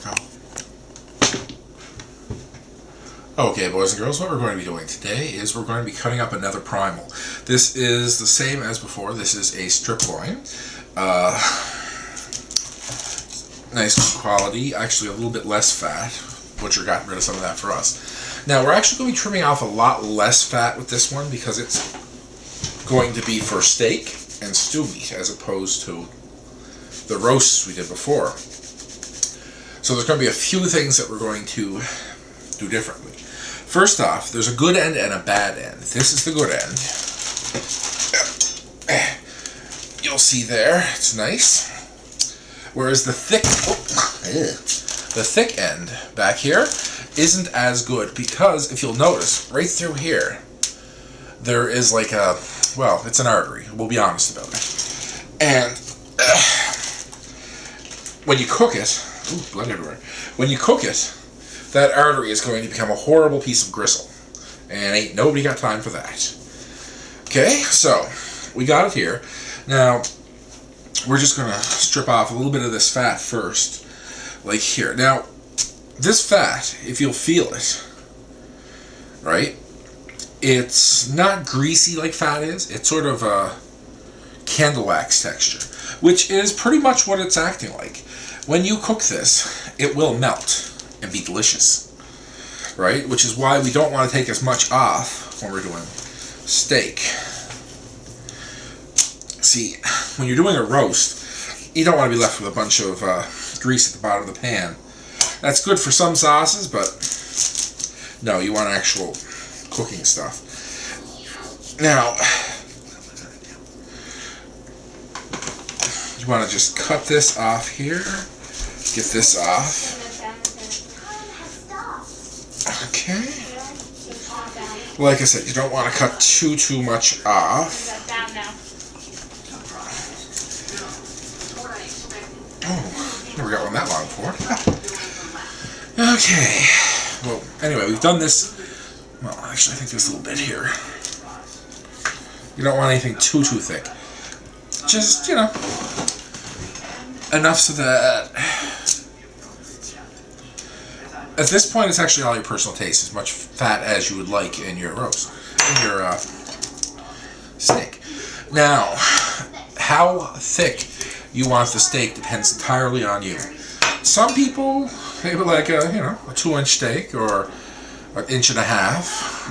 go. Okay, boys and girls, what we're going to be doing today is we're going to be cutting up another primal. This is the same as before. This is a striploin. Nice quality, actually a little bit less fat. Butcher got rid of some of that for us. Now, we're actually going to be trimming off a lot less fat with this one because it's going to be for steak and stew meat as opposed to the roasts we did before. So there's going to be a few things that we're going to do differently. First off, there's a good end and a bad end. This is the good end. You'll see there, it's nice. Whereas the thick end back here isn't as good because if you'll notice, right through here, there is like a, well, it's an artery. We'll be honest about it. And when you cook it, ooh, blood everywhere. When you cook it, that artery is going to become a horrible piece of gristle. And ain't nobody got time for that. Okay, so we got it here. Now, we're just going to strip off a little bit of this fat first, like here. Now, this fat, if you'll feel it, right, it's not greasy like fat is. It's sort of a candle wax texture, which is pretty much what it's acting like. When you cook this, it will melt and be delicious, right? Which is why we don't want to take as much off when we're doing steak. See, when you're doing a roast, you don't want to be left with a bunch of grease at the bottom of the pan. That's good for some sauces, but no, you want actual cooking stuff. Now, you want to just cut this off here, get this off. Okay. Like I said, you don't want to cut too much off. Oh, never got one that long before. Okay. Well, anyway, we've done this. Well, actually, I think there's a little bit here. You don't want anything too thick. Just, you know, enough so that at this point it's actually all your personal taste, as much fat as you would like in your roast, in your steak. Now, how thick you want the steak depends entirely on you. Some people, they would like a 2-inch steak or an 1.5 inches.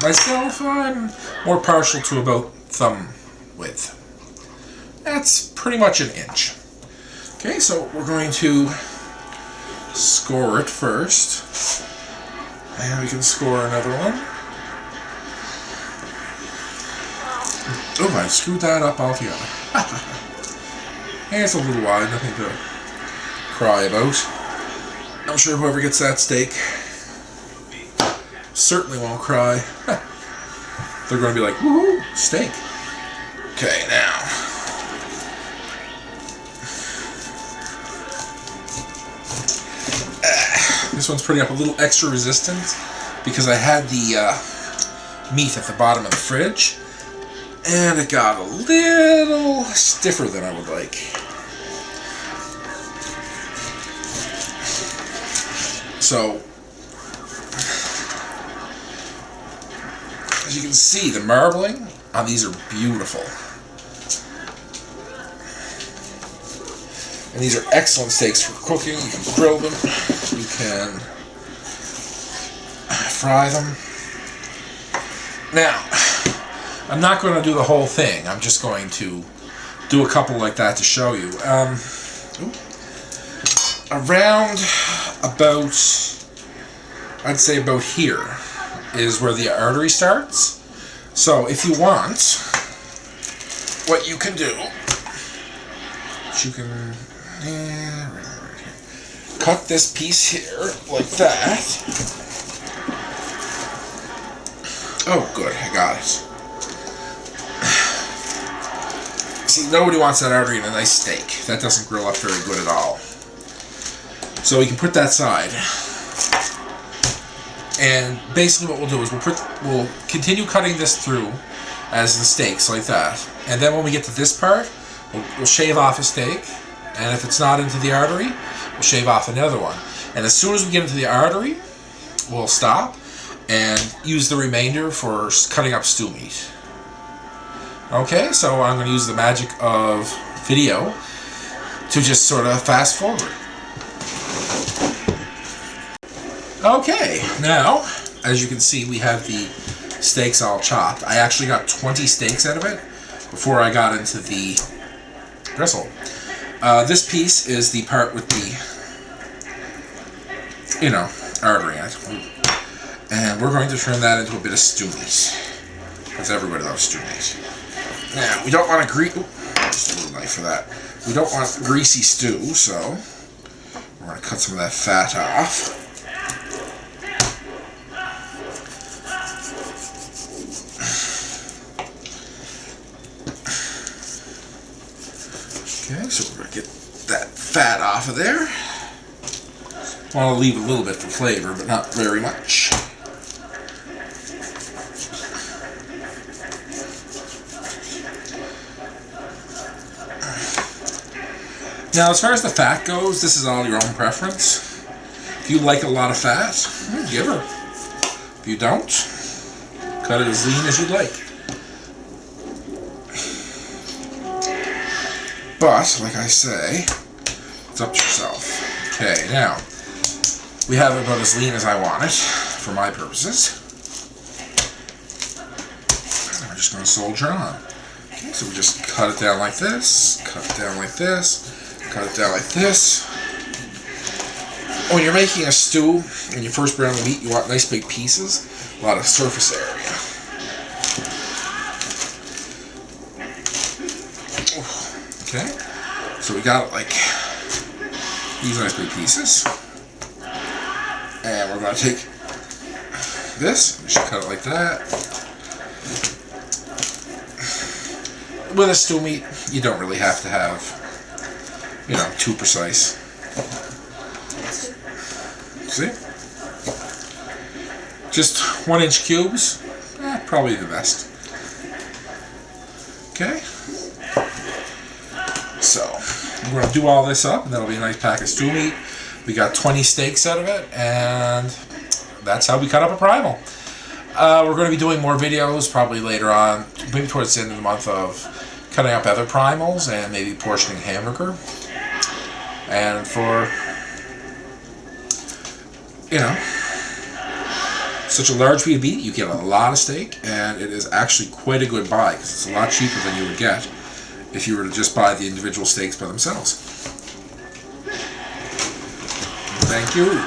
Myself, I'm more partial to about thumb width. That's pretty much 1 inch. Okay, so we're going to score it first. And we can score another one. Oh, I screwed that up altogether. Hey, it's a little wide, nothing to cry about. I'm sure whoever gets that steak certainly won't cry. They're going to be like, woohoo, steak. Okay, now. This one's putting up a little extra resistance because I had the meat at the bottom of the fridge and it got a little stiffer than I would like. So, as you can see, the marbling on these are beautiful. And these are excellent steaks for cooking. You can grill them. You can fry them. Now, I'm not going to do the whole thing. I'm just going to do a couple like that to show you. Around about, I'd say about here is where the artery starts. So if you want, what you can do is you can cut this piece here like that. Oh, good, I got it. See, nobody wants that artery in a nice steak. That doesn't grill up very good at all. So we can put that aside. And basically what we'll do is we'll continue cutting this through as the steaks like that. And then when we get to this part, we'll shave off a steak. And if it's not into the artery, we'll shave off another one. And as soon as we get into the artery, we'll stop and use the remainder for cutting up stew meat. Okay, so I'm going to use the magic of video to just sort of fast forward. Okay, now, as you can see, we have the steaks all chopped. I actually got 20 steaks out of it before I got into the gristle. This piece is the part with the, artery in it. And we're going to turn that into a bit of stew meat, because everybody loves stew meat. Now, we don't want to just a little knife for that. We don't want greasy stew, so we're going to cut some of that fat off. Okay, so we're going to get that fat off of there. Want to leave a little bit for flavor, but not very much. Now, as far as the fat goes, this is all your own preference. If you like a lot of fat, give her. If you don't, cut it as lean as you'd like. But, like I say, it's up to yourself. Okay, now, we have it about as lean as I want it, for my purposes. And we're just going to soldier on. Okay, so we just cut it down like this, cut it down like this, cut it down like this. When you're making a stew, when you first brown the meat, you want nice big pieces, a lot of surface area. Okay, so we got it like these nice big pieces. And we're going to take this, we should cut it like that. With a stew meat, you don't really have to have, too precise. See? Just 1-inch cubes, probably the best. Okay? So, we're going to do all this up, and that'll be a nice pack of stew meat. We got 20 steaks out of it, and that's how we cut up a primal. We're going to be doing more videos probably later on, maybe towards the end of the month, of cutting up other primals and maybe portioning hamburger. And for, such a large piece of meat, you get a lot of steak, and it is actually quite a good buy, because it's a lot cheaper than you would get if you were to just buy the individual steaks by themselves. Thank you.